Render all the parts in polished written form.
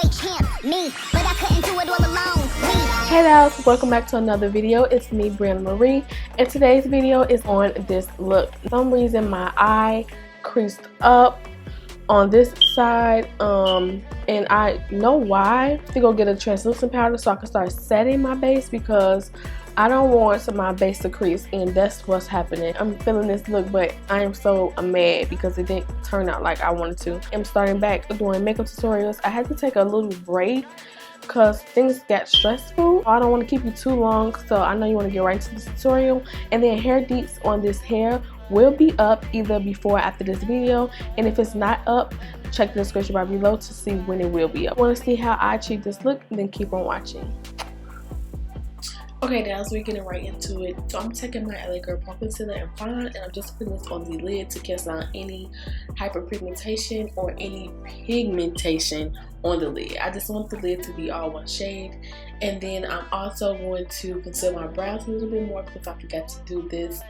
heavyweight champ, me, but I couldn't do it all alone. Hey guys, welcome back to another video. It's me, Briana Marie, and today's video is on this look. For some reason my eye creased up on this side, and I know why. To go get a translucent powder so I can start setting my base, because I don't want my base to crease, and that's what's happening. I'm feeling this look, but I am so mad because it didn't turn out like I wanted to. I'm starting back doing makeup tutorials. I had to take a little break because things got stressful. I don't want to keep you too long, so I know you want to get right into this tutorial. And then hair deets on this hair will be up either before or after this video, and if it's not up, check the description bar below to see when it will be up. Want to see how I achieve this look? Then keep on watching. Okay guys, we're getting right into it. So I'm taking my LA Girl Pro Concealer and Fawn, and I'm just putting this on the lid to cast out any hyperpigmentation or any pigmentation on the lid. I just want the lid to be all one shade. And then I'm also going to conceal my brows a little bit more because I forgot to do this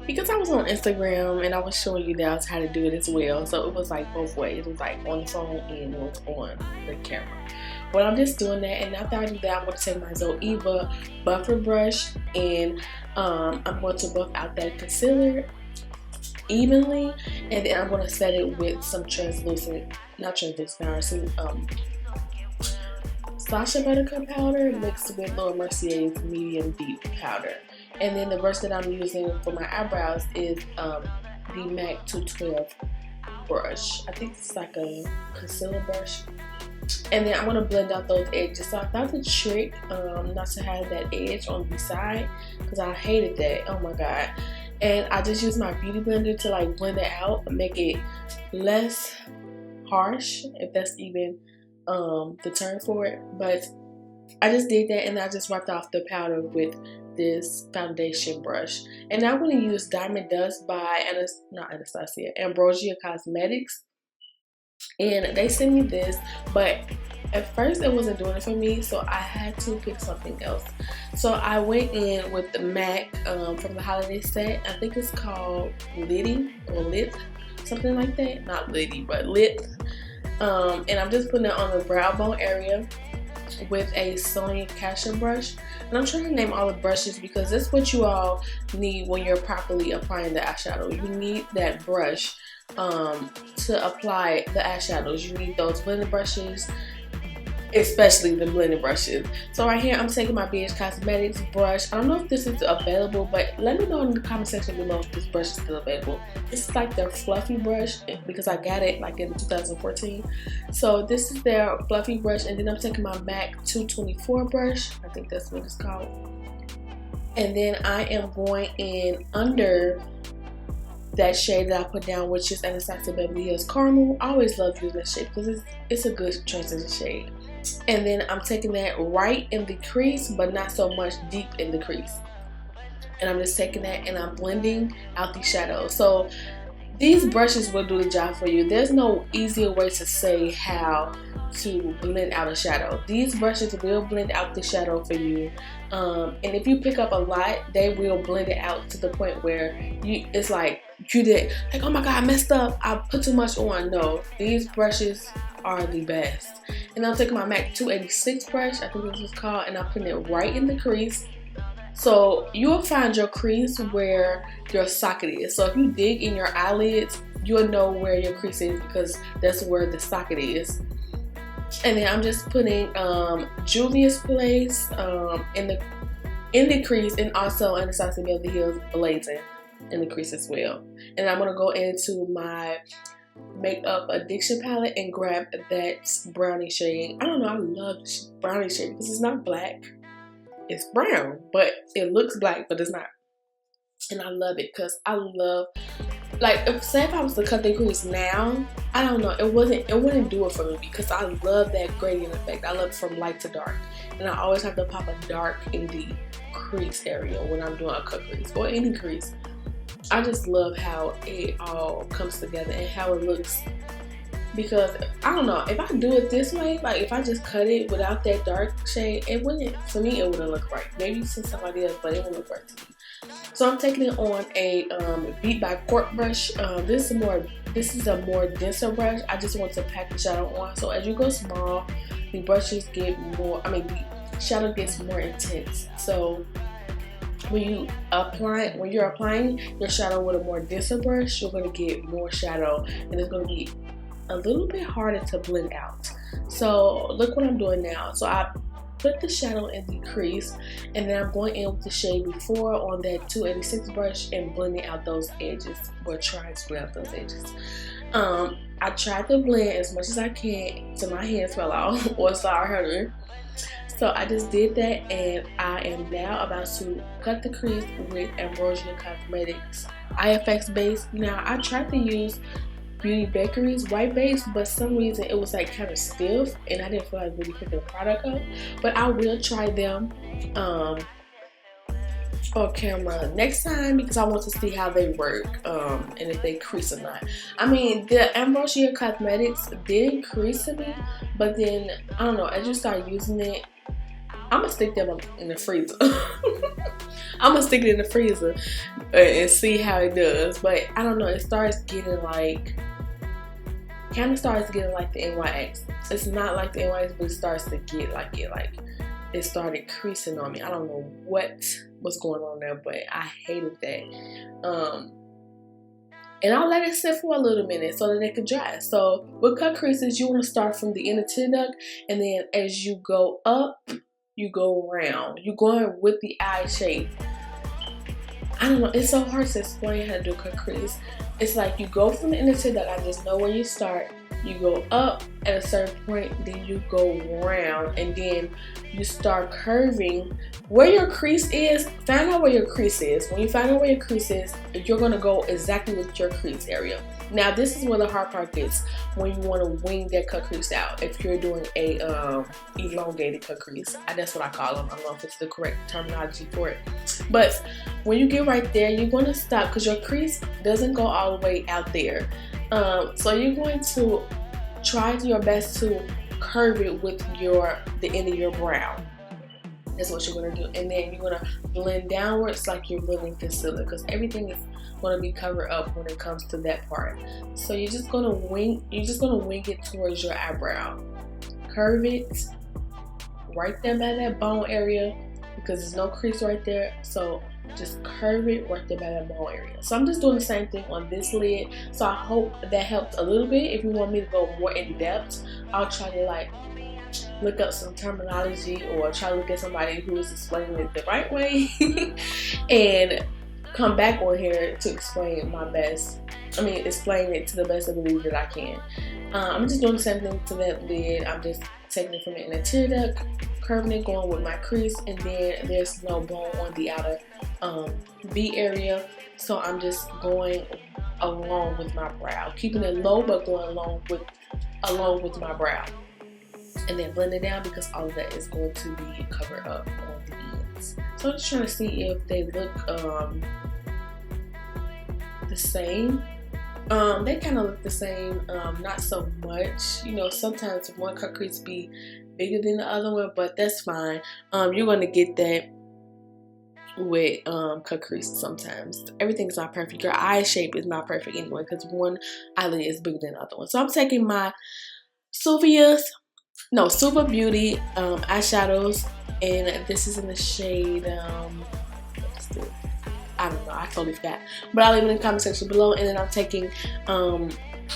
because I was on Instagram and I was showing you guys how to do it as well. So it was like both ways. It was like on the phone and it was on the camera. But I'm just doing that, and after I do that, I'm going to take my Zoeva buffer brush, and I'm going to buff out that concealer evenly, and then I'm going to set it with some translucent, not translucent powder, some Sasha Buttercup powder mixed with Laura Mercier's medium deep powder. And then the brush that I'm using for my eyebrows is the MAC 212 brush. I think it's like a concealer brush. And then I'm going to blend out those edges. So I thought the trick not to have that edge on the side, because I hated that. Oh my god. And I just used my beauty blender to like blend it out and make it less harsh, if that's even the term for it. But I just did that, and I just wiped off the powder with this foundation brush. And now I'm going to use Diamond Dust by Ambrosia Cosmetics. And they sent me this, but at first it wasn't doing it for me, so I had to pick something else. So I went in with the MAC from the holiday set. I think it's called Liddy or Lit, something like that. Not Liddy, but Lit. And I'm just putting it on the brow bone area with a Sonia Kashia brush. And I'm trying to name all the brushes because that's what you all need when you're properly applying the eyeshadow. You need that brush to apply the eyeshadows. You need those blending brushes, especially the blending brushes. So right here I'm taking my BH Cosmetics brush. I don't know if this is available, but let me know in the comment section below if this brush is still available. It's like their fluffy brush because I got it like in 2014. So this is their fluffy brush, and then I'm taking my MAC 224 brush. I think that's what it's called. And then I am going in under that shade that I put down, which is Anastasia Beverly Hills Carmel. I always love using that shade because it's a good transition shade. And then I'm taking that right in the crease, but not so much deep in the crease. And I'm just taking that and I'm blending out the shadows. So these brushes will do the job for you. There's no easier way to say how to blend out a shadow. These brushes will blend out the shadow for you. And if you pick up a lot, they will blend it out to the point where it's like you did, like, oh my god, I messed up, I put too much on. No, these brushes are the best. And I'm taking my MAC 286 brush, I think this is called, and I'm putting it right in the crease. So you'll find your crease where your socket is. So if you dig in your eyelids, you'll know where your crease is because that's where the socket is. And then I'm just putting Juvia's Place in the crease, and also Anastasia Beverly Hills Blazin in the crease as well. And I'm gonna go into my Makeup Addiction palette and grab that brownie shade. I don't know, I love this brownie shade because it's not black, it's brown, but it looks black, but it's not. And I love it because I love, like, say if I was to cut the crease now, I don't know, it wouldn't do it for me because I love that gradient effect. I love it from light to dark, and I always have to pop a dark in the crease area when I'm doing a cut crease or any crease. I just love how it all comes together and how it looks, because I don't know, if I do it this way, like if I just cut it without that dark shade, it wouldn't, for me it wouldn't look right. Maybe to somebody else, but it wouldn't look right to me. So I'm taking it on a Beat by Cork brush. This is a more denser brush. I just want to pack the shadow on. So as you go small, the brushes get more, the shadow gets more intense. So when you're applying your shadow with a more denser brush, you're going to get more shadow, and it's going to be a little bit harder to blend out. So look what I'm doing now. So I put the shadow in the crease, and then I'm going in with the shade Before on that 286 brush and blending out those edges, or trying to blend out those edges. I tried to blend as much as I can till my hands fell off or started hurting. So I just did that, and I am now about to cut the crease with Ambrosia Cosmetics IFX base. Now I tried to use Beauty Bakery's white base, but some reason it was like kind of stiff, and I didn't feel like really picking the product up. But I will try them on camera next time, because I want to see how they work and if they crease or not. I mean, the Ambrosia Cosmetics did crease to me, but then I don't know, as you start using it, I'm gonna stick them in the freezer. I'm gonna stick it in the freezer and see how it does. But I don't know, it starts getting like, kind of starts getting like the NYX. It's not like the NYX, but it starts to get like it. Like it started creasing on me. I don't know what was going on there, but I hated that. And I'll let it sit for a little minute so that it can dry. So with cut creases, you want to start from the inner tear duct, and then as you go up, you go around. You're going with the eye shape. I don't know, it's so hard to explain how to do cut crease. It's like you go from the inner tear duct, I just know where you start. You go up at a certain point, then you go around, and then you start curving where your crease is. Find out where your crease is. When you find out where your crease is, you're gonna go exactly with your crease area. Now this is where the hard part gets, when you want to wing that cut crease out. If you're doing a elongated cut crease, that's what I call them. I don't know if it's the correct terminology for it, but when you get right there, you're going to stop because your crease doesn't go all the way out there. So you're going to try your best to curve it with the end of your brow. That's what you're going to do, and then you're going to blend downwards like you're blending concealer, because everything is going to be covered up when it comes to that part. So you're just going to wing it towards your eyebrow. Curve it right there by that bone area, because there's no crease right there. So just curve it right there by that bone area. So I'm just doing the same thing on this lid. So I hope that helped a little bit. If you want me to go more in depth, I'll try to like look up some terminology, or try to look at somebody who is explaining it the right way and come back on here to explain explain it to the best ability that I can. I'm just doing the same thing to that lid. I'm just taking it from the inner tear duct, curving it, going with my crease, and then there's no bone on the outer V area, so I'm just going along with my brow, keeping it low but going along with my brow, and then blend it down, because all of that is going to be covered up on the ends. So I'm just trying to see if they look the same. They kind of look the same, not so much. You know, sometimes one cut crease be bigger than the other one, but that's fine. You're going to get that with cut crease sometimes. Everything's not perfect. Your eye shape is not perfect anyway, because one eyelid is bigger than the other one. So I'm taking my Suva Beauty eyeshadows, and this is in the shade I don't know, I totally forgot, but I'll leave it in the comment section below. And then I'm taking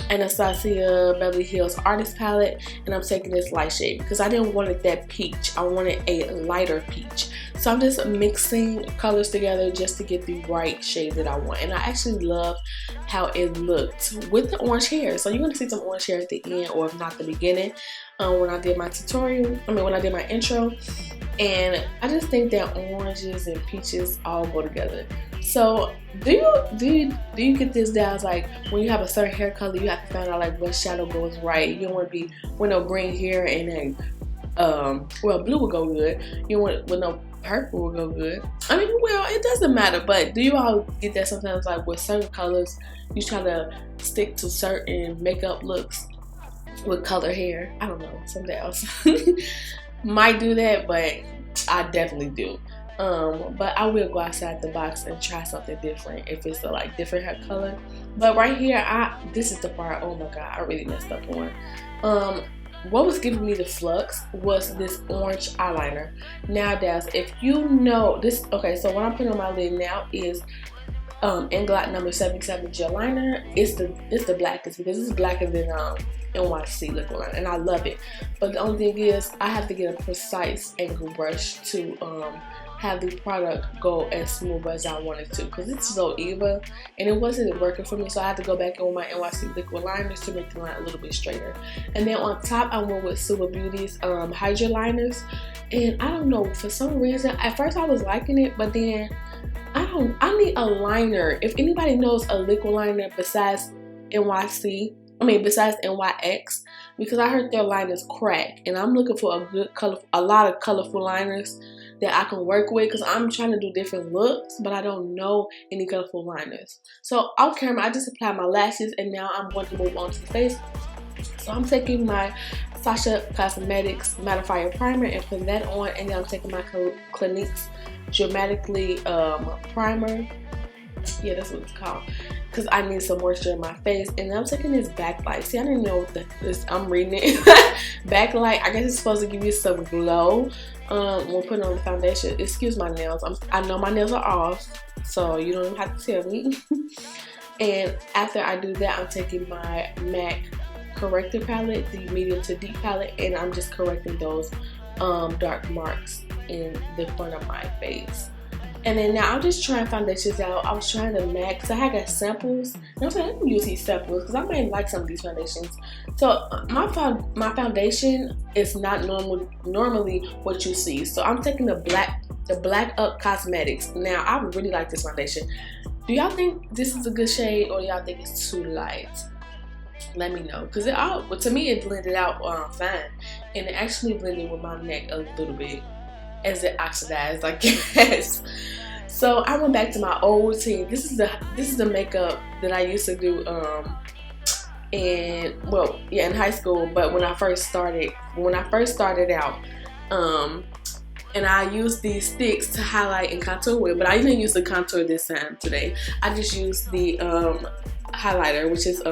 Anastasia Beverly Hills Artist Palette, and I'm taking this light shade because I didn't want it that peach. I wanted a lighter peach. So I'm just mixing colors together just to get the right shade that I want. And I actually love how it looked with the orange hair. So you're going to see some orange hair at the end, or if not the beginning, when I did my when I did my intro. And I just think that oranges and peaches all go together. So do you get this down? It's like when you have a certain hair color, you have to find out like what shadow goes right. You don't want to be with no green hair and then well, blue will go good. You don't want with no purple will go good. I mean, well, it doesn't matter. But do you all get that sometimes, like with certain colors, you try to stick to certain makeup looks with color hair? I don't know, something else might do that, but I definitely do. But I will go outside the box and try something different if it's a like different hair color. But right here, this is the part, oh my god, I really messed up on. What was giving me the flux was this orange eyeliner. Now, Daz, if you know this, okay, so what I'm putting on my lid now is INGLOT number 77 gel liner. It's the blackest because it's blacker than NYC liquid liner, and I love it. But the only thing is, I have to get a precise angle brush to have the product go as smooth as I want it to, because it's so even and it wasn't working for me, so I had to go back on my NYC liquid liners to make the line a little bit straighter. And then on top I went with Suva Beauty's Hydra liners, and I don't know, for some reason at first I was liking it, but then I need a liner. If anybody knows a liquid liner besides NYC, besides NYX, because I heard their liners crack, and I'm looking for a lot of colorful liners that I can work with, because I'm trying to do different looks, but I don't know any colorful liners. So off camera, I just applied my lashes, and now I'm going to move on to the face. So I'm taking my SaschaCosmetics Mattifier primer and putting that on, and then I'm taking my Clinique's Dramatically primer. Yeah, that's what it's called, because I need some moisture in my face. And then I'm taking this backlight. See, I didn't know what this, I'm reading it. Backlight, I guess it's supposed to give you some glow when putting on the foundation. Excuse my nails. I know my nails are off, so you don't have to tell me. And after I do that, I'm taking my MAC Corrector palette, the medium to deep palette, and I'm just correcting those dark marks in the front of my face. And then now I'm just trying foundations out. I was trying the MAC because I got samples. And I was like, I can use these samples because I might like some of these foundations. So my foundation is not normally what you see. So I'm taking the Black Up Cosmetics. Now I really like this foundation. Do y'all think this is a good shade, or do y'all think it's too light? Let me know, because to me it blended out fine, and it actually blended with my neck a little bit as it oxidized, I guess. So I went back to my old routine. This is the makeup that I used to do in high school, but when I first started out, and I used these sticks to highlight and contour with, but I didn't use the contour this time today. I just used the highlighter, which is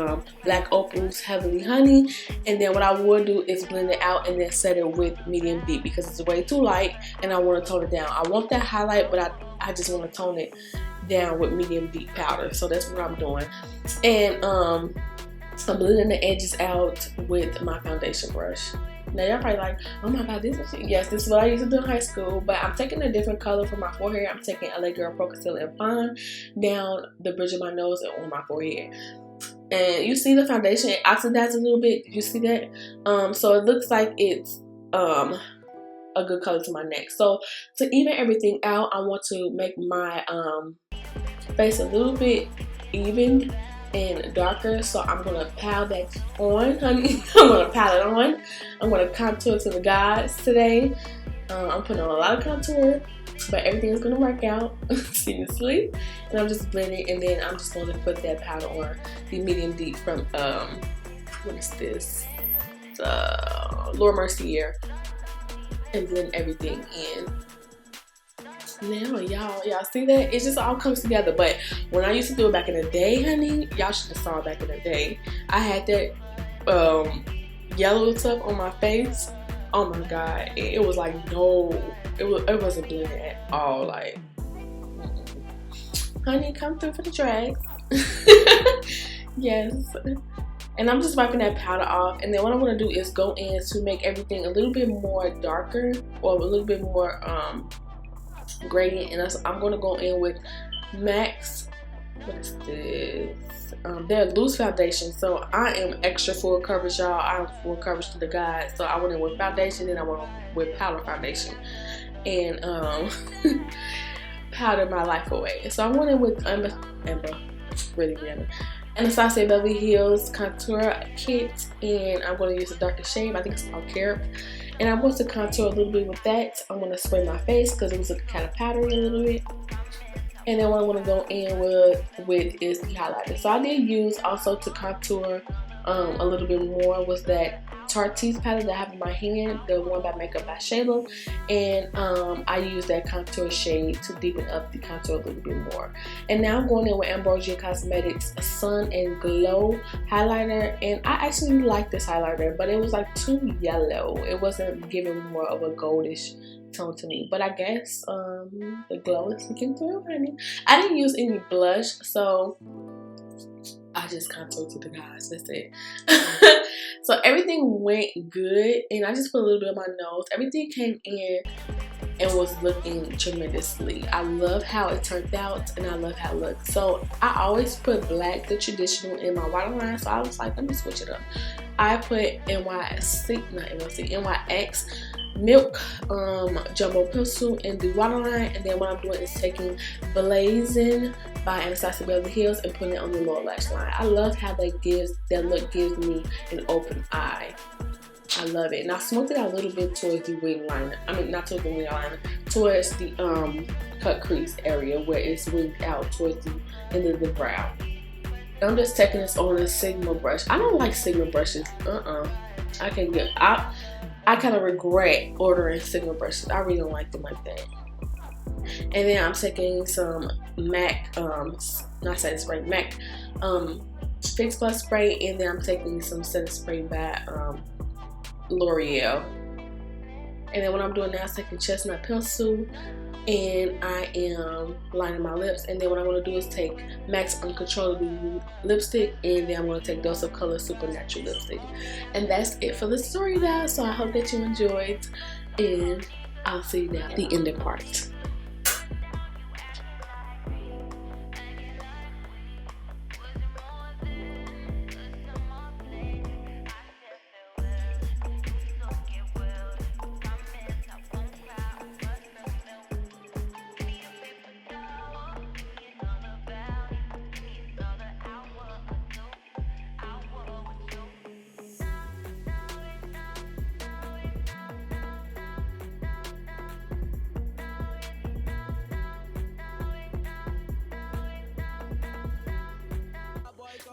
Black Opal's Heavely Honey, and then what I would do is blend it out and then set it with medium deep, because it's way too light and I want to tone it down. I want that highlight, but I just want to tone it down with medium deep powder. So that's what I'm doing. And I'm blending the edges out with my foundation brush. Now y'all probably like, oh my god, this is, yes, this is what I used to do in high school, but I'm taking a different color for my forehead. I'm taking LA Girl Pro Concealer and Fawn down the bridge of my nose and on my forehead. And you see the foundation, it oxidized a little bit. Did you see that? So it looks like it's a good color to my neck. So to even everything out, I want to make my face a little bit even and darker, so I'm gonna pile that on, honey. I'm gonna pile it on. I'm gonna contour to the gods today. I'm putting on a lot of contour, but everything is gonna work out seamlessly. And I'm just blending, and then I'm just gonna put that powder on the medium deep from what is this? Laura Mercier, and blend everything in. Now y'all see that? It just all comes together. But when I used to do it back in the day, honey, y'all should have saw it back in the day. I had that yellow stuff on my face. Oh my god, it was like, no, it wasn't blending at all. Like, honey, come through for the drag. Yes. And I'm just wiping that powder off, and then what I'm gonna do is go in to make everything a little bit more darker, or a little bit more gradient, and I'm going to go in with MAC's, what is this? They're loose foundation, so I am extra full coverage, y'all. I'm full coverage to the guys. So I went in with foundation, and I went with powder foundation, and powdered my life away. So I went in with Anastasia Beverly Hills contour kit, and I'm going to use a darker shade. I think it's called Carrot. And I'm going to contour a little bit with that. I'm going to spray my face because it was kind of powdery a little bit. And then what I'm going to go in with is the highlighter. So I did use also to contour a little bit more was that Tarte's palette that I have in my hand, the one by Makeup by Shayla, and I use that contour shade to deepen up the contour a little bit more. And now I'm going in with Ambrosia Cosmetics Sun and Glow highlighter, and I actually like this highlighter, but it was like too yellow. It wasn't giving more of a goldish tone to me, but I guess the glow is looking through, honey. I didn't use any blush, so I just contoured to the guys. That's it. So everything went good, and I just put a little bit on my nose. Everything came in and was looking tremendously. I love how it turned out, and I love how it looked. So I always put black, the traditional, in my waterline. So I was like, let me switch it up. I put NYX Milk Jumbo Pencil in the waterline, and then what I'm doing is taking Blazin by Anastasia Beverly Hills and putting it on the lower lash line. I love how that look gives me an open eye. I love it. And I smoked it out a little bit towards the wing liner. I mean, not towards the wing liner, towards the cut crease area where it's winged out towards the end of the brow. I'm just taking this on a Sigma brush. I don't like Sigma brushes. I can't get. I kind of regret ordering Sigma brushes. I really don't like them like that. And then I'm taking some MAC, not setting spray, MAC Fix Plus spray, and then I'm taking some setting spray by L'Oreal. And then what I'm doing now is taking Chestnut Pencil, and I am lining my lips. And then what I'm going to do is take MAC's Uncontrollably lipstick, and then I'm going to take Dose of Color Supernatural lipstick. And that's it for this story, guys. So I hope that you enjoyed, and I'll see you now at the ending part.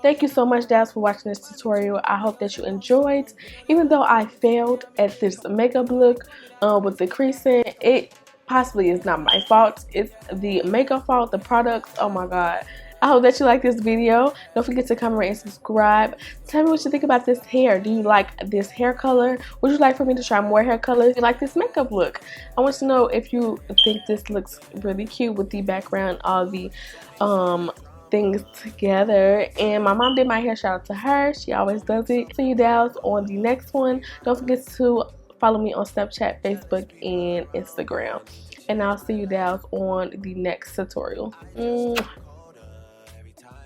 Thank you so much, guys, for watching this tutorial. I hope that you enjoyed. Even though I failed at this makeup look with the creasing, it possibly is not my fault. It's the makeup fault, the products. Oh my god. I hope that you like this video. Don't forget to comment, rate, and subscribe. Tell me what you think about this hair. Do you like this hair color? Would you like for me to try more hair colors? Do you like this makeup look? I want to know if you think this looks really cute with the background, all the things together. And my mom did my hair. Shout out to her. She always does it. See you guys on the next one. Don't forget to follow me on Snapchat, Facebook, and Instagram. And I'll see you guys on the next tutorial.